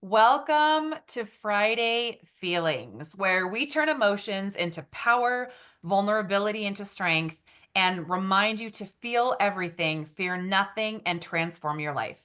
Welcome to Friday Feelings, where we turn emotions into power, vulnerability into strength, and remind you to feel everything, fear nothing, and transform your life.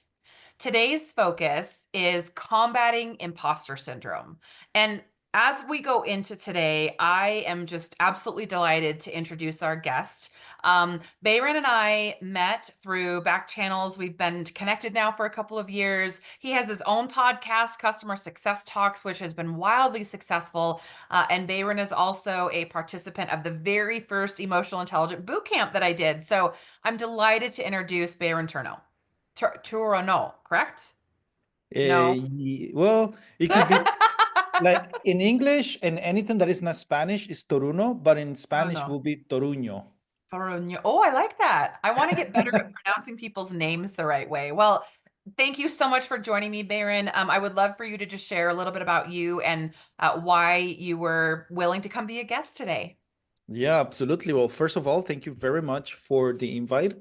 Today's focus is combating imposter syndrome. And as we go into today, I am just absolutely delighted to introduce our guest. Bayron and I met through back channels. We've been connected now for a couple of years. He has his own podcast, Customer Success Talks, which has been wildly successful. And Bayron is also a participant of the very first Emotional Intelligence Bootcamp that I did. So I'm delighted to introduce Bayron Toruno. Toruno, correct? No. Well, it could be like in English and anything that is not Spanish is Toruno, but in Spanish Toruno. will be Toruño. Toruno. Oh, I like that. I want to get better at pronouncing people's names the right way. Well, thank you so much for joining me, Bayron. I would love for you to just share a little bit about you and why you were willing to come be a guest today. Yeah, absolutely. Well, first of all, thank you very much for the invite.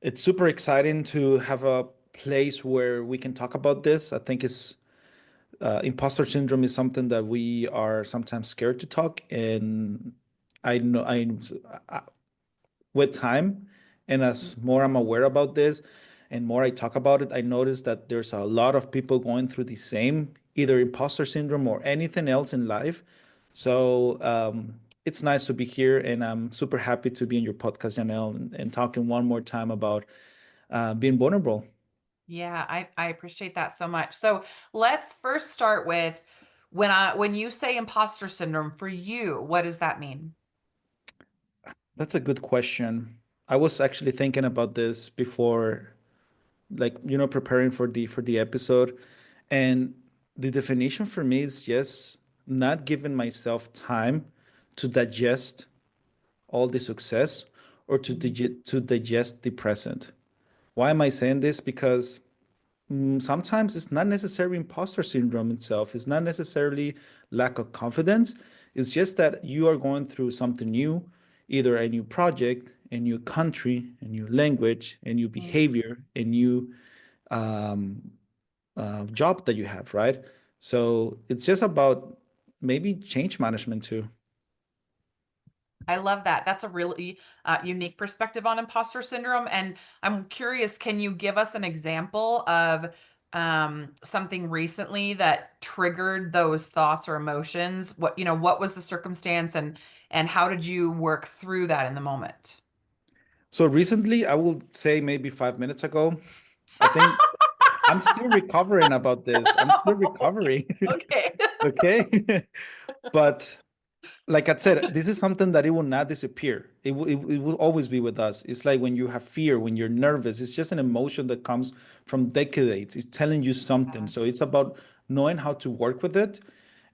It's super exciting to have a place where we can talk about this. I think it's imposter syndrome is something that we are sometimes scared to talk, and I know I with time and as more I'm aware about this and more I talk about it, I notice that there's a lot of people going through the same either imposter syndrome or anything else in life. So it's nice to be here, and I'm super happy to be in your podcast, Janelle, and talking one more time about being vulnerable. Yeah, I appreciate that so much. So let's first start with when you say imposter syndrome for you, what does that mean? That's a good question. I was actually thinking about this before, like, preparing for the episode, and the definition for me is just not giving myself time to digest all the success or to digest the present. Why am I saying this? Because sometimes it's not necessarily imposter syndrome itself. It's not necessarily lack of confidence. It's just that you are going through something new, either a new project, a new country, a new language, a new Mm. behavior, a new um, job that you have, right? So it's just about maybe change management too. I love that. That's a really unique perspective on imposter syndrome. And I'm curious, can you give us an example of something recently that triggered those thoughts or emotions? What was the circumstance and how did you work through that in the moment? So recently, I will say maybe 5 minutes ago, I think I'm still recovering about this. I'm still recovering. Okay. Okay. But like I said, this is something that it will not disappear. It will always be with us. It's like when you have fear, when you're nervous, it's just an emotion that comes from decades. It's telling you something. Yeah. So it's about knowing how to work with it.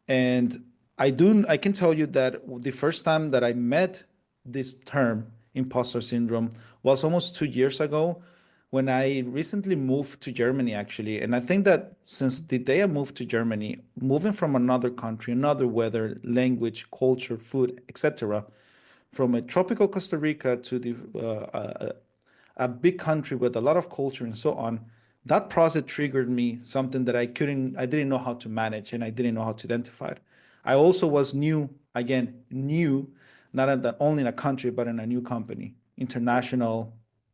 And I can tell you that the first time that I met this term, imposter syndrome, was almost 2 years ago when I recently moved to Germany, actually. And I think that since the day I moved to Germany, moving from another country, another weather, language, culture, food, etc., from a tropical Costa Rica to a big country with a lot of culture and so on, that process triggered me something that I didn't know how to manage, and I didn't know how to identify it. I also was new, again, new, not only in a country, but in a new company, international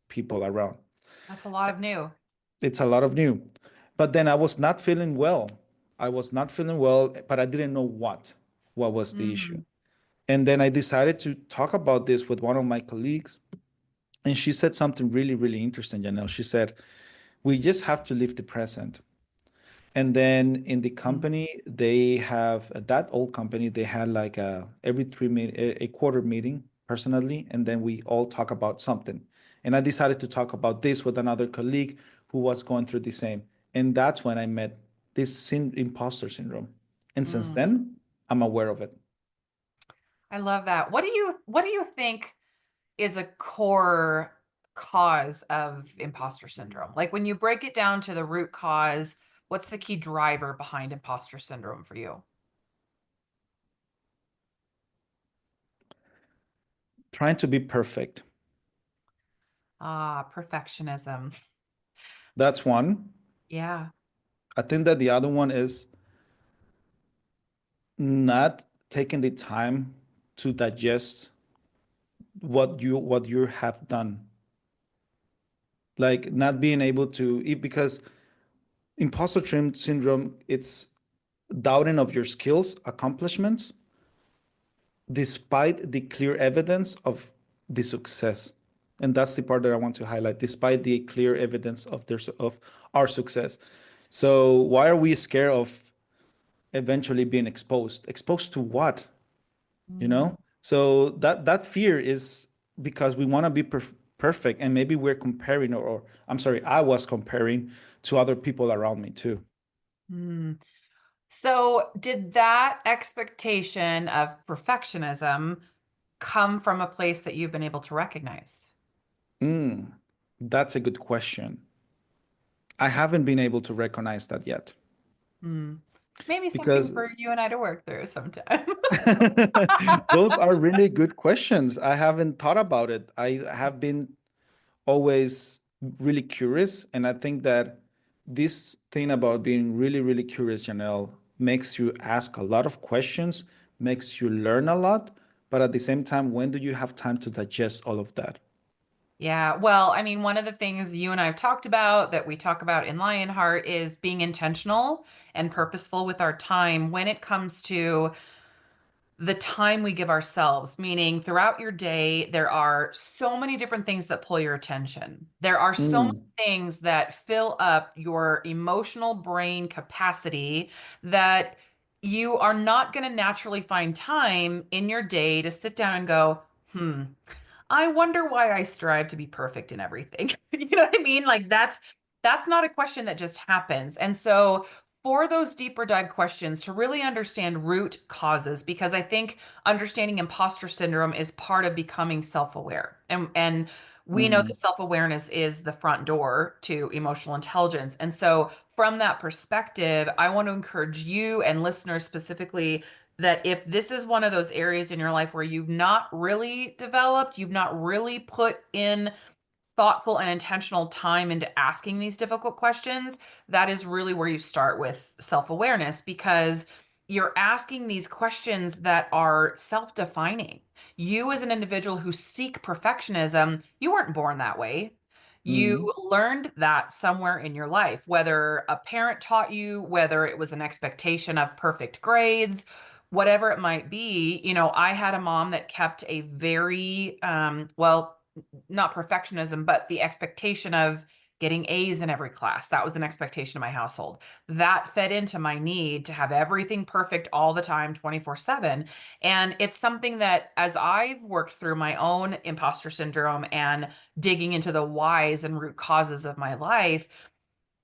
people around. That's a lot of new. It's a lot of new. But then I was not feeling well. I was not feeling well, but I didn't know what was the issue. Mm. And then I decided to talk about this with one of my colleagues. And she said something really, really interesting, Janelle. She said, we just have to live the present. And then in the Mm. company, they have that old company, they had like every a quarter meeting personally. And then we all talk about something. And I decided to talk about this with another colleague who was going through the same. And that's when I met this imposter syndrome. And since Mm. then, I'm aware of it. I love that. What do you think is a core cause of imposter syndrome? Like when you break it down to the root cause, what's the key driver behind imposter syndrome for you? Trying to be perfect. Ah, perfectionism. That's one. Yeah. I think that the other one is not taking the time to digest what you have done. Like not being able to because syndrome, it's doubting of your skills, accomplishments, despite the clear evidence of the success. And that's the part that I want to highlight, despite the clear evidence of our success. So why are we scared of eventually being exposed? Exposed to what? You Mm. know? So that fear is because we want to be perfect, and maybe we're comparing, or I'm sorry, I was comparing to other people around me too. Mm. So, did that expectation of perfectionism come from a place that you've been able to recognize? Mm, that's a good question. I haven't been able to recognize that yet Hmm. Maybe something because for you and I to work through sometime. those are really good questions. I haven't thought about it. I have been always really curious, and I think that this thing about being really, really curious, Janelle, makes you ask a lot of questions, makes you learn a lot, but at the same time, when do you have time to digest all of that? Yeah, well, I mean, one of the things you and I have talked about that we talk about in Lionheart is being intentional and purposeful with our time when it comes to the time we give ourselves, meaning throughout your day, there are so many different things that pull your attention. There are so many Mm, things that fill up your emotional brain capacity that you are not going to naturally find time in your day to sit down and go, I wonder why I strive to be perfect in everything. You know what I mean? Like that's not a question that just happens. And so for those deeper dive questions to really understand root causes, because I think understanding imposter syndrome is part of becoming self-aware. And we know that mm, self-awareness is the front door to emotional intelligence. And so from that perspective, I want to encourage you and listeners specifically that if this is one of those areas in your life where you've not really developed, you've not really put in thoughtful and intentional time into asking these difficult questions, that is really where you start with self awareness because you're asking these questions that are self defining. You, as an individual who seek perfectionism, you weren't born that way. You mm. learned that somewhere in your life, whether a parent taught you, whether it was an expectation of perfect grades, whatever it might be. You know, I had a mom that kept a very, well, not perfectionism, but the expectation of getting A's in every class. That was an expectation in my household. That fed into my need to have everything perfect all the time, 24/7. And it's something that, as I've worked through my own imposter syndrome and digging into the whys and root causes of my life,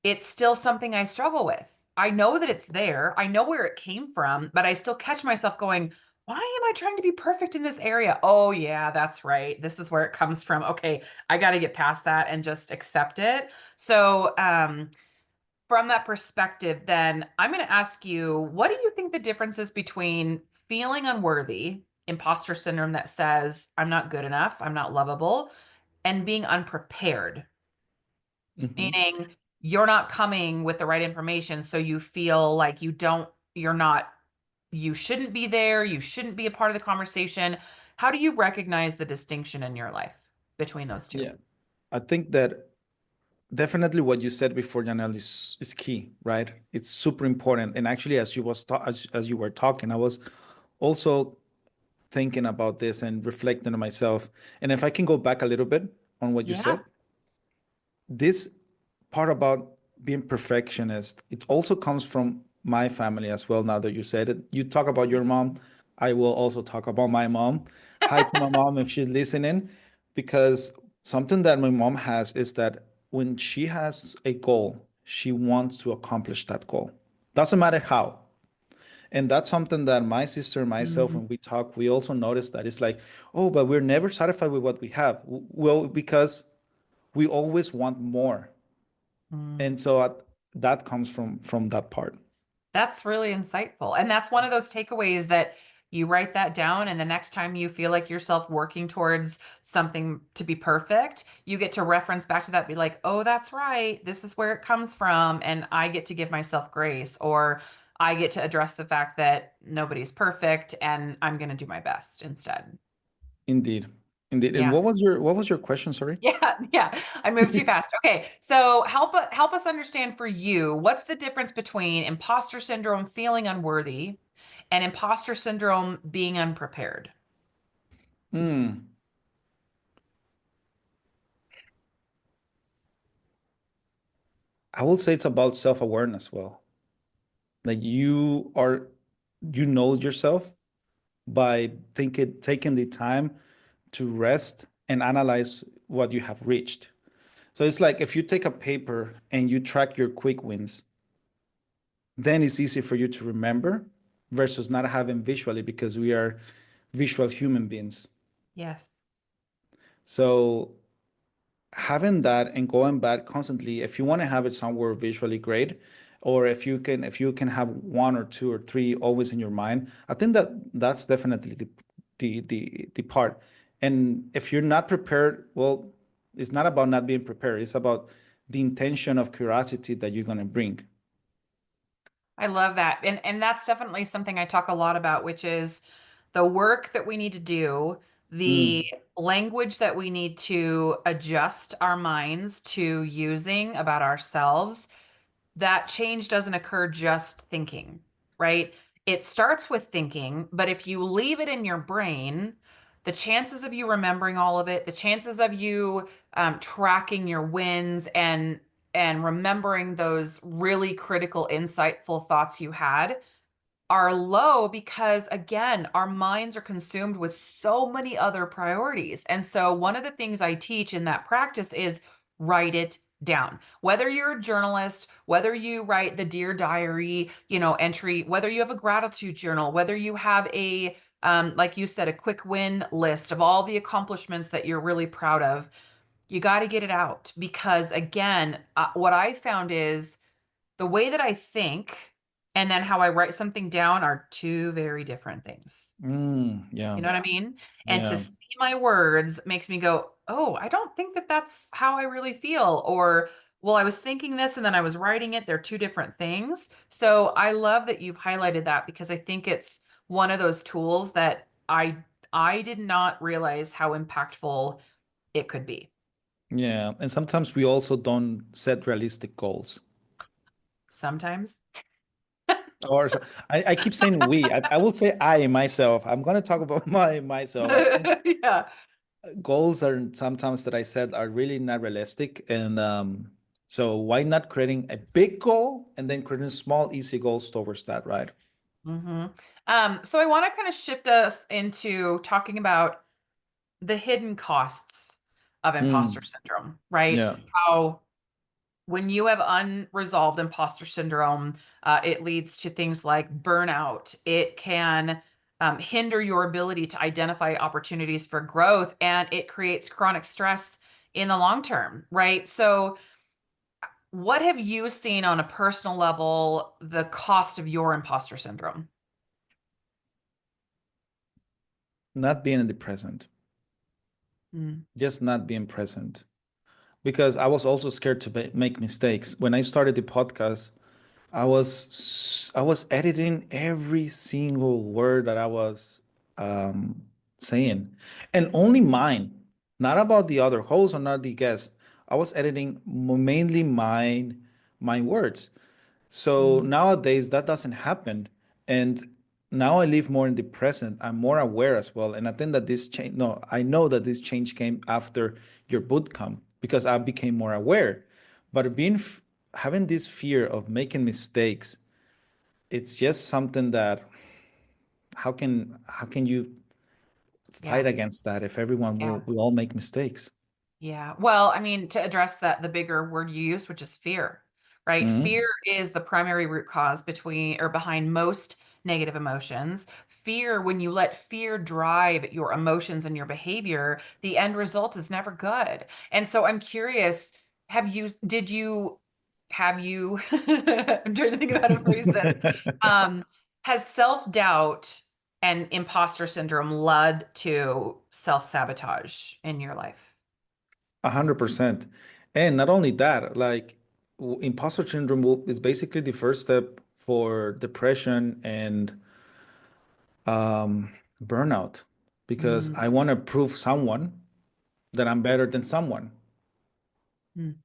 it's still something I struggle with. I know that it's there. I know where it came from, but I still catch myself going, why am I trying to be perfect in this area? Oh, yeah, that's right. This is where it comes from. Okay, I got to get past that and just accept it. So, from that perspective, then I'm going to ask you, what do you think the difference is between feeling unworthy, imposter syndrome that says, I'm not good enough, I'm not lovable, and being unprepared? Mhm. Meaning you're not coming with the right information, so you feel like you're not, you shouldn't be there, you shouldn't be a part of the conversation. How do you recognize the distinction in your life between those two? Yeah, I think that definitely what you said before, Janelle, is key, right? It's super important. And actually, as you were talking, I was also thinking about this and reflecting on myself. And if I can go back a little bit on what you Yeah. said, this part about being perfectionist, it also comes from my family as well. Now that you said it, you talk about your mom, I will also talk about my mom. Hi to my mom if she's listening, because something that my mom has is that when she has a goal, she wants to accomplish that goal. Doesn't matter how. And that's something that my sister and myself, Mm, when we talk, we also notice that it's like, oh, but we're never satisfied with what we have. Well, because we always want more. mm. And so that comes from that part. That's really insightful. And that's one of those takeaways that You write that down, and the next time you feel like yourself working towards something to be perfect, you get to reference back to that, be like, oh, that's right. This is where it comes from. And I get to give myself grace, or I get to address the fact that nobody's perfect and I'm going to do my best instead. Indeed. Indeed. And Yeah. what was your question? Sorry. Yeah, yeah. I moved too fast. Okay, so help us understand for you, what's the difference between imposter syndrome feeling unworthy and imposter syndrome being unprepared? Hmm. I will say it's about self-awareness. Well, like you know yourself by taking the time to rest and analyze what you have reached. So it's like if you take a paper and you track your quick wins, then it's easy for you to remember versus not having visually because we are visual human beings. Yes. So having that and going back constantly, if you want to have it somewhere visually great, or if you can have one or two or three always in your mind, I think that that's definitely the part. And if you're not prepared, well, it's not about not being prepared. It's about the intention of curiosity that you're going to bring. I love that. And that's definitely something I talk a lot about, which is the work that we need to do, the Mm, language that we need to adjust our minds to using about ourselves. That change doesn't occur just thinking, right? It starts with thinking, but if you leave it in your brain, the chances of you remembering all of it, the chances of you tracking your wins and remembering those really critical, insightful thoughts you had are low because again our minds are consumed with so many other priorities. And so one of the things I teach in that practice is write it down. Whether you're a journalist, whether you write the dear diary, entry, whether you have a gratitude journal, whether you have a like you said, a quick win list of all the accomplishments that you're really proud of, you got to get it out because again, what I found is the way that I think and then how I write something down are two very different things. yeah, You know what I mean? And to yeah, see my words makes me go, oh, I don't think that that's how I really feel. Or, well, I was thinking this and then I was writing it. They're two different things. So I love that you've highlighted that because I think it's one of those tools that I did not realize how impactful it could be. yeah. And sometimes we also don't set realistic goals. Sometimes. Or I keep saying we. I will say I myself. I'm going to talk about myself. I think Yeah. goals are sometimes that I said are really not realistic, and so why not creating a big goal and then creating small, easy goals towards that, right? hmm so I want to kind of shift us into talking about the hidden costs of imposter Mm, syndrome, right? yeah. How when you have unresolved imposter syndrome, it leads to things like burnout. It can hinder your ability to identify opportunities for growth, and it creates chronic stress in the long term, right? So, what have you seen on a personal level, the cost of your imposter syndrome? Not being in the present, Mm. just not being present. Because I was also scared to make mistakes. When I started the podcast, I was editing every single word that I was um, saying, and only mine, not about the other hosts or not the guest. I was editing mainly my words. So Mhm. nowadays that doesn't happen, and now I live more in the present. I'm more aware as well, and I think that this change. No, I know that this change came after your bootcamp because I became more aware. But having this fear of making mistakes, it's just something that how can you fight Yeah. against that if everyone will, Yeah. will all make mistakes? Yeah. Well, I mean, to address that, the bigger word you use, which is fear, right? Hmm. Fear is the primary root cause between or behind most negative emotions. Fear, when you let fear drive your emotions and your behavior, the end result is never good. And so I'm curious, have you, I'm trying to think of how to phrase this. Um, has self-doubt and imposter syndrome led to self-sabotage in your life? 100%. And not only that, like imposter syndrome is basically the first step for depression and burnout because Mm. I want to prove someone that I'm better than someone. Mm.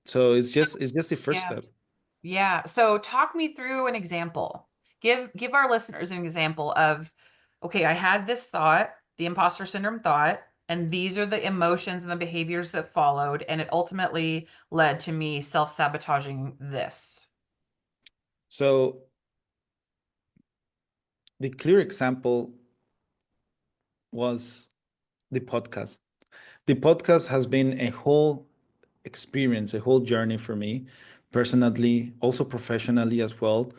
So it's just the first Yeah. step. Yeah. So talk me through an example. Give our listeners an example of, okay, I had this thought, the imposter syndrome thought, and these are the emotions and the behaviors that followed, and it ultimately led to me self-sabotaging this. So the clear example was the podcast. The podcast has been a whole experience, a whole journey for me, personally, also professionally as well.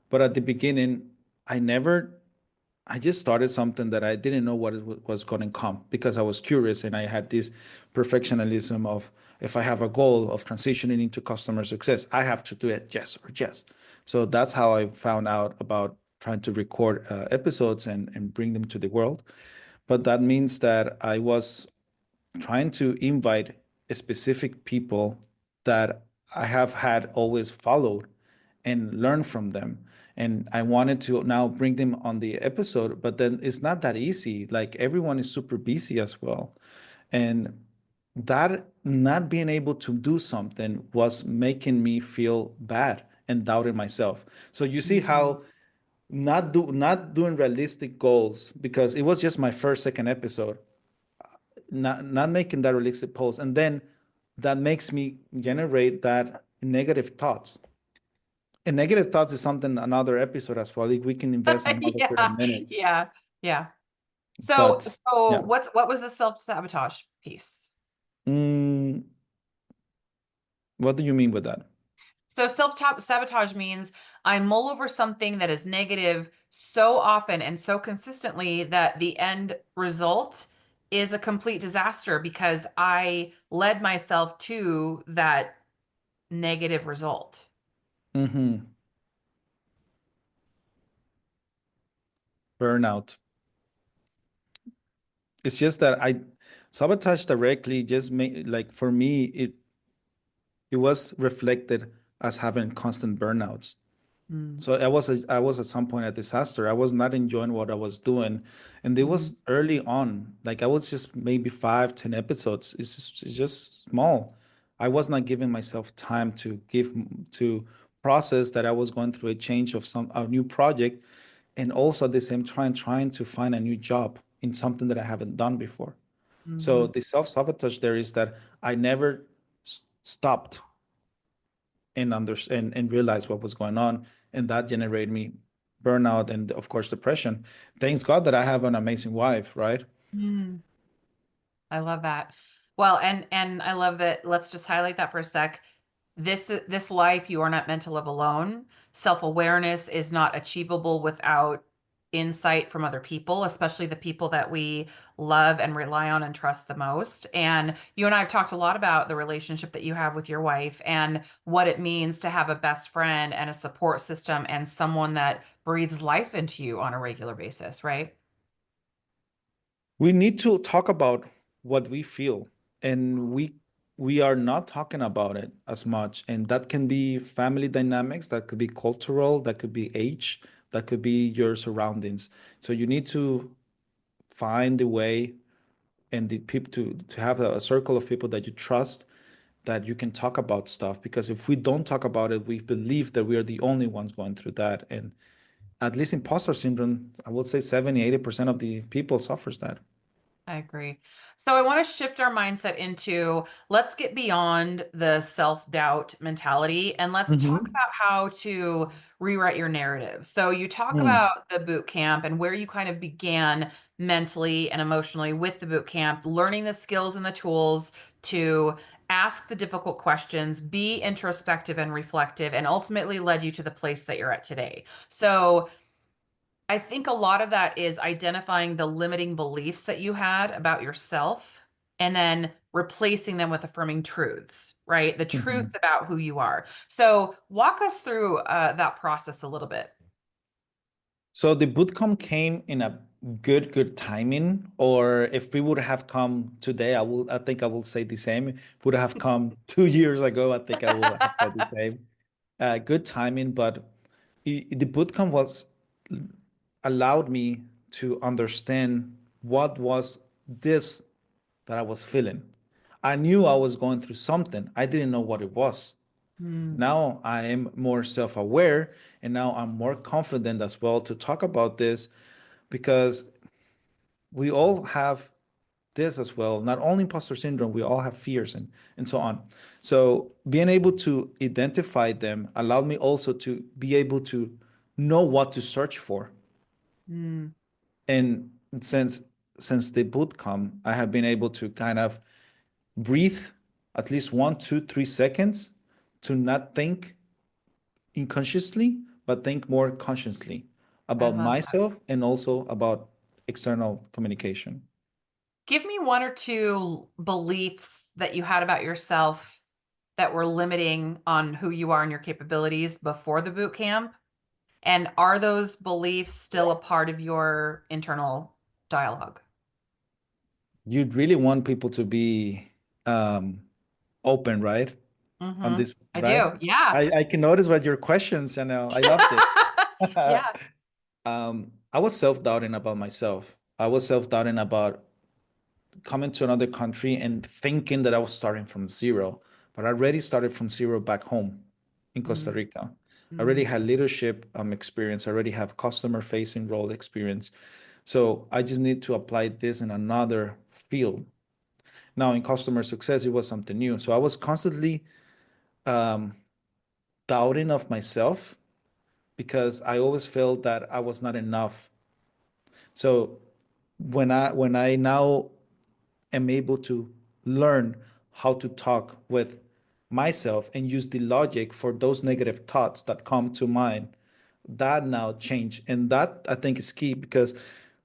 But at the beginning, I never, I just started something that I didn't know what it was going to come because I was curious and I had this perfectionism of if I have a goal of transitioning into customer success, I have to do it yes or yes. So that's how I found out about trying to record episodes and bring them to the world. But that means that I was trying to invite specific people that I have had always followed and learn from them. And I wanted to now bring them on the episode, but then it's not that easy. Like everyone is super busy as well. And that not being able to do something was making me feel bad and doubting myself. So you see Mhm. how not doing realistic goals because it was just my first second episode, not making that realistic post, and then that makes me generate that negative thoughts. And negative thoughts is something another episode as well. Like we can invest another 30 Yeah. minutes. Yeah. Yeah. So, But so yeah. what was the self-sabotage piece? Mm, what do you mean with that? So self-sabotage means I mull over something that is negative so often and so consistently that the end result is a complete disaster because I led myself to that negative result. Hmm. Burnout. It's just that I sabotage directly just made like for me it was reflected as having constant burnouts. Mm, So I was at some point a disaster. I was not enjoying what I was doing, and it mm, was early on. Like I was just maybe 5, 10 episodes. It's just small. I was not giving myself time to process that I was going through a change of a new project, and also at the same time trying to find a new job in something that I haven't done before. So mhm, the self-sabotage there is that I never stopped and understand and realize what was going on, and that generated me burnout and of course depression. Thanks God that I have an amazing wife, right? mm. I love that. Well, and I love that. Let's just highlight that for a sec. This life you are not meant to live alone. Self-awareness is not achievable without insight from other people, especially the people that we love and rely on and trust the most. And you and I have talked a lot about the relationship that you have with your wife and what it means to have a best friend and a support system and someone that breathes life into you on a regular basis, right? We need to talk about what we feel, and we are not talking about it as much, and that can be family dynamics, that could be cultural, that could be age, that could be your surroundings. So you need to find a way and the people to have a circle of people that you trust, that you can talk about stuff, because if we don't talk about it, we believe that we are the only ones going through that. And at least imposter syndrome, I would say 70, 80% of the people suffers that. I agree. So I want to shift our mindset into let's get beyond the self-doubt mentality and let's talk Mm-hmm. about how to rewrite your narrative. So you talk Mm. about the boot camp and where you kind of began mentally and emotionally with the boot camp, learning the skills and the tools to ask the difficult questions, be introspective and reflective, and ultimately led you to the place that you're at today. So I think a lot of that is identifying the limiting beliefs that you had about yourself and then replacing them with affirming truths, right? The truth Mhm. about who you are. So, walk us through that process a little bit. So the bootcamp came in a good timing, or if we would have come today, I think I will say the same. If it would have come 2 years ago, I think I will have said the same. Good timing, but the bootcamp was allowed me to understand what was this that I was feeling. I knew I was going through something. I didn't know what it was. Mm, Now I am more self-aware, and now I'm more confident as well to talk about this, because we all have this as well. Not only imposter syndrome, we all have fears and so on. So being able to identify them allowed me also to be able to know what to search for. mm, And since the boot camp, I have been able to kind of breathe at least 1, 2, 3 seconds to not think unconsciously, but think more consciously I about love that. myself and also about external communication. Give me one or two beliefs that you had about yourself that were limiting on who you are and your capabilities before the boot camp. And are those beliefs still a part of your internal dialogue? You'd really want people to be um, open, right? On this, I right? do. Yeah. I can notice what your questions, and I love this. Yeah. I was self-doubting about myself. I was self-doubting about coming to another country and thinking that I was starting from zero, but I already started from zero back home in Costa Mm, Rica. I already mm, had leadership experience. I already have customer facing role experience. So I just need to apply this in another field. Now in customer success, it was something new. So I was constantly um, doubting of myself because I always felt that I was not enough. So when I now am able to learn how to talk with myself and use the logic for those negative thoughts that come to mind, that now change. And that I think is key, because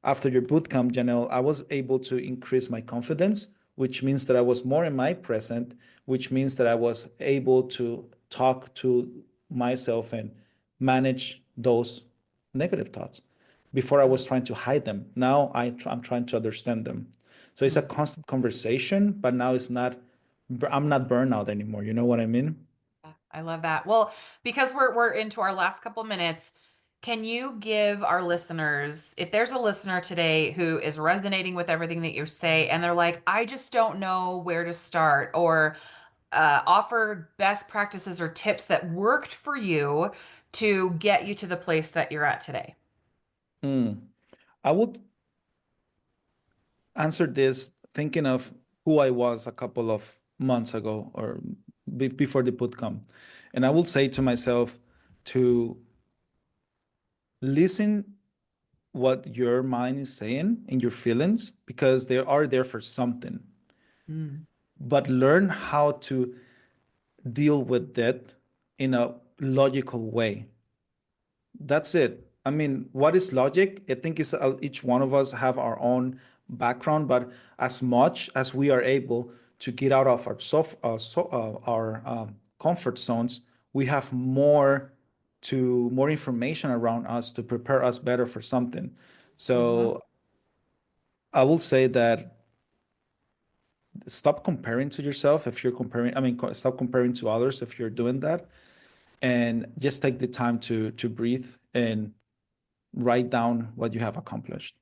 after your bootcamp, Janelle, I was able to increase my confidence, which means that I was more in my present, which means that I was able to talk to myself and manage those negative thoughts. Before I was trying to hide them. Now I'm trying to understand them. So it's a mm. constant conversation, but now it's not, I'm not burnout anymore. You know what I mean? Yeah, I love that. Well, because we're into our last couple minutes, can you give our listeners, if there's a listener today who is resonating with everything that you say, and they're like, I just don't know where to start, or offer best practices or tips that worked for you to get you to the place that you're at today? Mm. I would answer this thinking of who I was a couple of months ago, or before the bootcamp. And I will say to myself to listen what your mind is saying and your feelings, because they are there for something, Mm, but learn how to deal with that in a logical way. That's it. I mean, what is logic? I think is each one of us have our own background, but as much as we are able to get out of our comfort zones, we have more information around us to prepare us better for something. mhm. So I will say that stop comparing to yourself if you're comparing. I mean, stop comparing to others if you're doing that, and just take the time to breathe and write down what you have accomplished.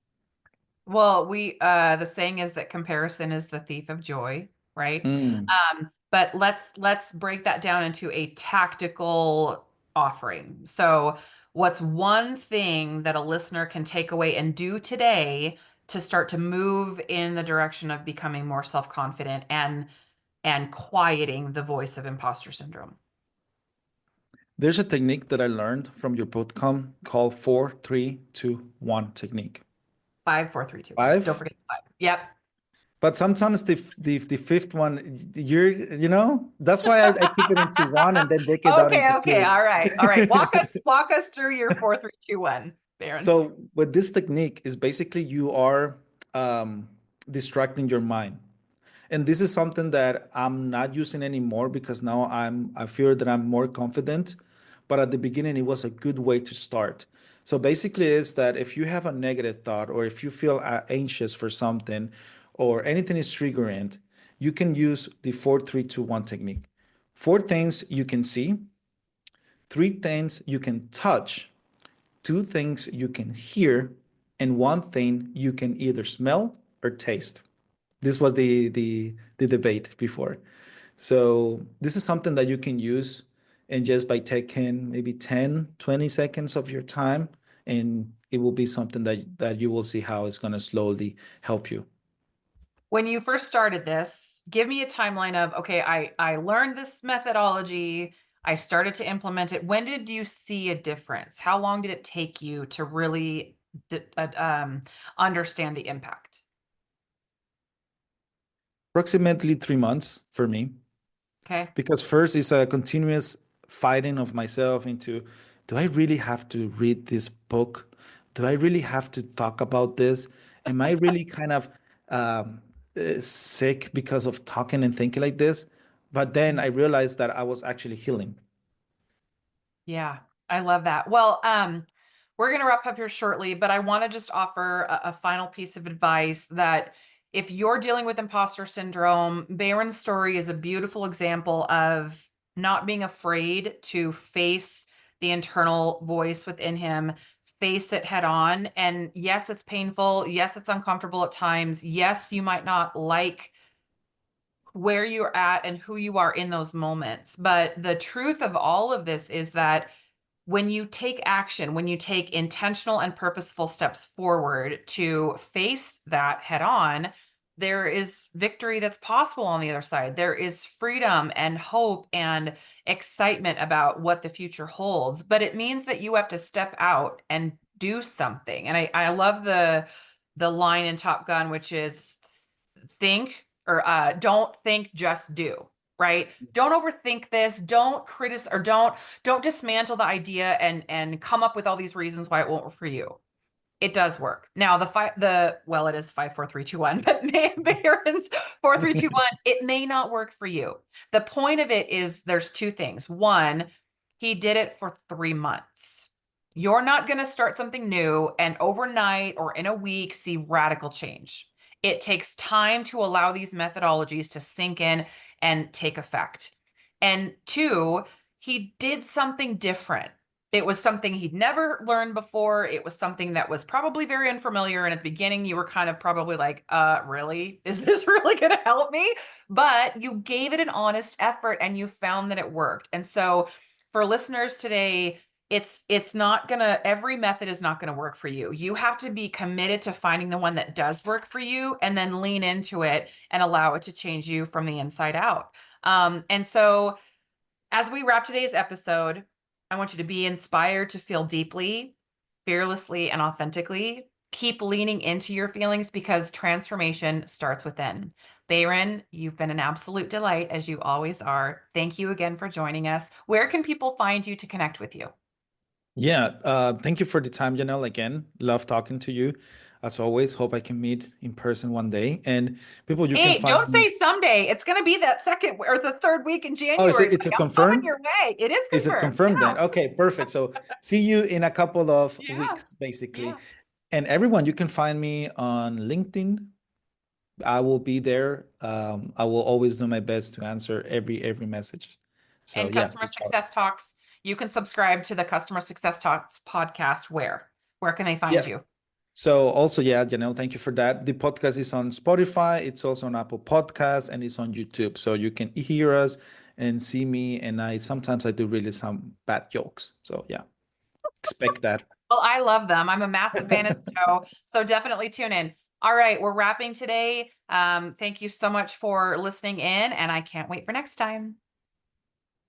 Well, we the saying is that comparison is the thief of joy, right? Mm. But let's break that down into a tactical offering. So, what's one thing that a listener can take away and do today to start to move in the direction of becoming more self-confident and quieting the voice of imposter syndrome? There's a technique that I learned from your bootcamp called 4-3-2-1 technique. Five, four, three, two, one. Don't Five. forget the five. Yep. But sometimes the fifth one, that's why I keep it into one and then break it down Okay, into okay. two. All right. All right. Walk us through your 4, 3, 2, 1, Baron. So with this technique is basically you are um, distracting your mind. And this is something that I'm not using anymore because now I feel that I'm more confident. But at the beginning, it was a good way to start. So basically, is that if you have a negative thought or if you feel anxious for something or anything is triggering, you can use the 4-3-2-1 technique. Four things you can see, three things you can touch, two things you can hear, and one thing you can either smell or taste. This was the debate before. So this is something that you can use, and just by taking maybe 10-20 seconds of your time, and it will be something that you will see how it's going to slowly help you. When you first started this, give me a timeline of, okay, I learned this methodology, I started to implement it. When did you see a difference? How long did it take you to really understand the impact? Approximately 3 months for me. Okay. Because first it's a continuous fighting of myself into, do I really have to read this book? Do I really have to talk about this? Am I really kind of um, sick because of talking and thinking like this? But then I realized that I was actually healing. Yeah, I love that. Well, we're going to wrap up here shortly, but I want to just offer a final piece of advice that if you're dealing with imposter syndrome, Bayron's story is a beautiful example of not being afraid to face the internal voice within him, face it head on. And yes, it's painful. Yes, it's uncomfortable at times. Yes, you might not like where you're at and who you are in those moments. But the truth of all of this is that when you take action, when you take intentional and purposeful steps forward to face that head on, there is victory that's possible on the other side. There is freedom and hope and excitement about what the future holds. But it means that you have to step out and do something. And I love the line in Top Gun, which is think or don't think, just do. Right? Don't overthink this. Don't criticize or don't dismantle the idea and come up with all these reasons why it won't work for you. It does work. Now well, it is 5 4 3 2 1, but Bayron's 4 3 2 1, it may not work for you. The point of it is there's two things. One, he did it for 3 months. You're not going to start something new and overnight or in a week see radical change. It takes time to allow these methodologies to sink in and take effect. And two, he did something different. It was something he'd never learned before. It was something that was probably very unfamiliar. And at the beginning, you were kind of probably like, really? Is this really going to help me? But you gave it an honest effort and you found that it worked. And so for listeners today, it's not gonna, every method is not gonna work for you. You have to be committed to finding the one that does work for you and then lean into it and allow it to change you from the inside out. And so as we wrap today's episode, I want you to be inspired to feel deeply, fearlessly, and authentically. Keep leaning into your feelings because transformation starts within. Bayron, you've been an absolute delight as you always are. Thank you again for joining us. Where can people find you to connect with you? Yeah, thank you for the time, Janelle. Again, love talking to you. As always, hope I can meet in person one day. And people, you can Hey, find don't me. say someday. It's going to be that second or the third week in Oh, January. it's it I'm coming confirmed? your way. It is Is it confirmed. confirmed then? Okay, perfect. So see you in a couple of Yeah. weeks, basically. Yeah. And everyone, you can find me on LinkedIn. I will be there. I will always do my best to answer every message. So And yeah, Customer reach out. Success Talks, you can subscribe to the Customer Success Talks podcast. Where can they find Yeah. you? So also, yeah, Janelle, thank you for that. The podcast is on Spotify. It's also on Apple Podcasts and it's on YouTube. So you can hear us and see me. And I sometimes I do really some bad jokes. So yeah, expect that. Well, I love them. I'm a massive fan of the show. So definitely tune in. All right, we're wrapping today. Thank you so much for listening in, and I can't wait for next time.